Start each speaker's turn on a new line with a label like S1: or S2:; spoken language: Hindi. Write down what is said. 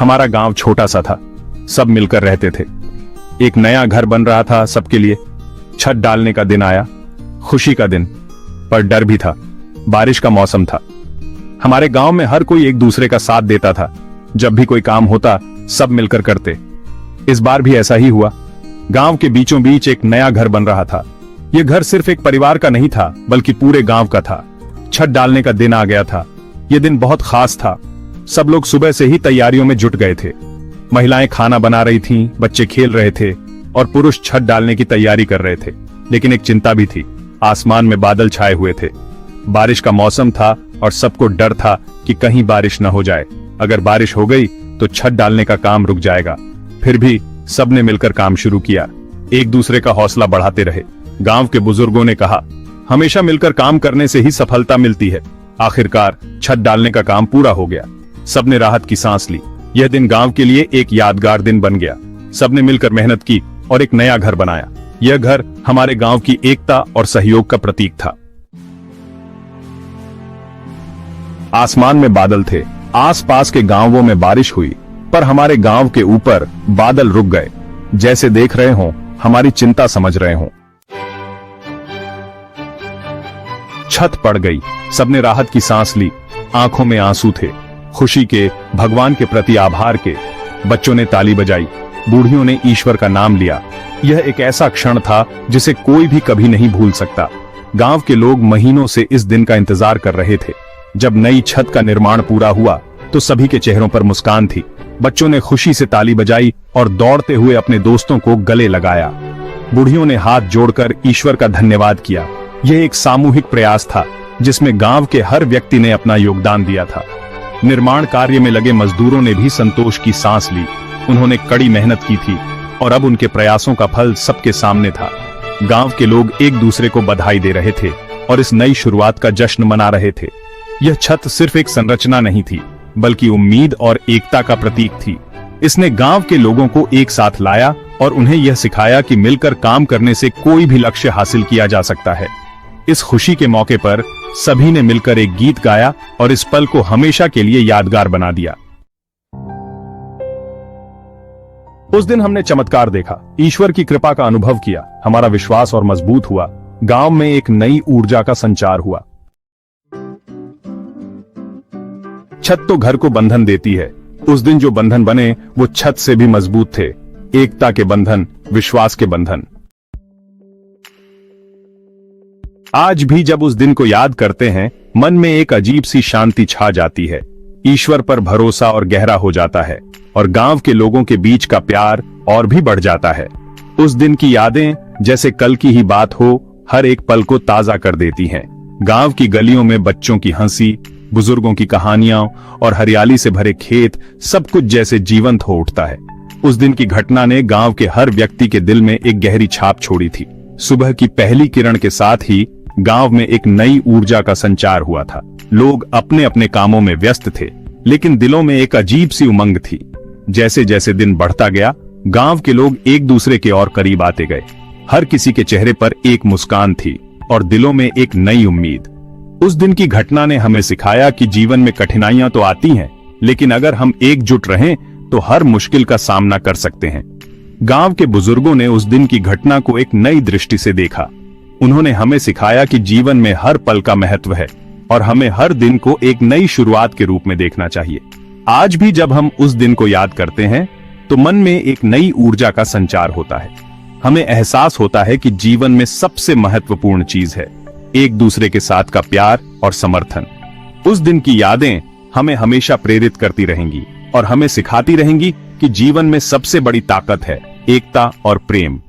S1: हमारा गांव छोटा सा था, सब मिलकर रहते थे। एक नया घर बन रहा था सबके लिए। छत डालने का दिन आया, खुशी का दिन, पर डर भी था। बारिश का मौसम था। हमारे गांव में हर कोई एक दूसरे का साथ देता था। जब भी कोई काम होता सब मिलकर करते। इस बार भी ऐसा ही हुआ। गांव के बीचों बीच एक नया घर बन रहा था। यह घर सिर्फ एक परिवार का नहीं था, बल्कि पूरे गांव का था। छत डालने का दिन आ गया था। यह दिन बहुत खास था। सब लोग सुबह से ही तैयारियों में जुट गए थे। महिलाएं खाना बना रही थीं, बच्चे खेल रहे थे और पुरुष छत डालने की तैयारी कर रहे थे। लेकिन एक चिंता भी थी। आसमान में बादल छाए हुए थे। बारिश का मौसम था और सबको डर था कि कहीं बारिश न हो जाए। अगर बारिश हो गई तो छत डालने का काम रुक जाएगा। फिर भी सबने मिलकर काम शुरू किया। एक दूसरे का हौसला बढ़ाते रहे। गांव के बुजुर्गों ने कहा, हमेशा मिलकर काम करने से ही सफलता मिलती है। आखिरकार छत डालने का काम पूरा हो गया। सबने राहत की सांस ली। यह दिन गांव के लिए एक यादगार दिन बन गया। सबने मिलकर मेहनत की और एक नया घर बनाया। यह घर हमारे गांव की एकता और सहयोग का प्रतीक था। आसमान में बादल थे। आसपास के गांवों में बारिश हुई, पर हमारे गांव के ऊपर बादल रुक गए। जैसे देख रहे हों, हमारी चिंता समझ रहे हों। छत पड़ गई। सबने राहत की सांस ली। आंखों में आंसू थे, खुशी के, भगवान के प्रति आभार के। बच्चों ने ताली बजाई, बूढ़ियों ने ईश्वर का नाम लिया। यह एक ऐसा क्षण था जिसे कोई भी कभी नहीं भूल सकता। गांव के लोग महीनों से इस दिन का इंतजार कर रहे थे। जब नई छत का निर्माण पूरा हुआ तो सभी के चेहरों पर मुस्कान थी। बच्चों ने खुशी से ताली बजाई और दौड़ते हुए अपने दोस्तों को गले लगाया। बूढ़ियों ने हाथ जोड़कर ईश्वर का धन्यवाद किया। यह एक सामूहिक प्रयास था जिसमें गांव के हर व्यक्ति ने अपना योगदान दिया था। निर्माण कार्य में लगे मजदूरों ने भी संतोष की सांस ली। उन्होंने कड़ी मेहनत की थी और अब उनके प्रयासों का फल सबके सामने था। गांव के लोग एक दूसरे को बधाई दे रहे थे और इस नई शुरुआत का जश्न मना रहे थे। यह छत सिर्फ एक संरचना नहीं थी, बल्कि उम्मीद और एकता का प्रतीक थी। इसने गांव के लोगों को एक साथ लाया और उन्हें यह सिखाया कि मिलकर काम करने से कोई भी लक्ष्य हासिल किया जा सकता है। इस खुशी के मौके पर सभी ने मिलकर एक गीत गाया और इस पल को हमेशा के लिए यादगार बना दिया। उस दिन हमने चमत्कार देखा, ईश्वर की कृपा का अनुभव किया। हमारा विश्वास और मजबूत हुआ। गांव में एक नई ऊर्जा का संचार हुआ। छत तो घर को बंधन देती है। उस दिन जो बंधन बने वो छत से भी मजबूत थे। एकता के बंधन, विश्वास के बंधन। आज भी जब उस दिन को याद करते हैं, मन में एक अजीब सी शांति छा जाती है। ईश्वर पर भरोसा और गहरा हो जाता है और गांव के लोगों के बीच का प्यार और भी बढ़ जाता है। उस दिन की यादें जैसे कल की ही बात हो, हर एक पल को ताजा कर देती हैं। गांव की गलियों में बच्चों की हंसी, बुजुर्गों की कहानियां और हरियाली से भरे खेत, सब कुछ जैसे जीवंत हो उठता है। उस दिन की घटना ने गांव के हर व्यक्ति के दिल में एक गहरी छाप छोड़ी थी। सुबह की पहली किरण के साथ ही गांव में एक नई ऊर्जा का संचार हुआ था। लोग अपने अपने कामों में व्यस्त थे, लेकिन दिलों में एक अजीब सी उमंग थी। जैसे जैसे दिन बढ़ता गया, गांव के लोग एक दूसरे के और करीब आते गए। हर किसी के चेहरे पर एक मुस्कान थी और दिलों में एक नई उम्मीद। उस दिन की घटना ने हमें सिखाया कि जीवन में कठिनाइयां तो आती हैं, लेकिन अगर हम एकजुट रहें तो हर मुश्किल का सामना कर सकते हैं। गांव के बुजुर्गों ने उस दिन की घटना को एक नई दृष्टि से देखा। उन्होंने हमें सिखाया कि जीवन में हर पल का महत्व है और हमें हर दिन को एक नई शुरुआत के रूप में देखना चाहिए। आज भी जब हम उस दिन को याद करते हैं तो मन में एक नई ऊर्जा का संचार होता है। हमें एहसास होता है कि जीवन में सबसे महत्वपूर्ण चीज है एक दूसरे के साथ का प्यार और समर्थन। उस दिन की यादें हमें हमेशा प्रेरित करती रहेंगी और हमें सिखाती रहेंगी कि जीवन में सबसे बड़ी ताकत है एकता और प्रेम।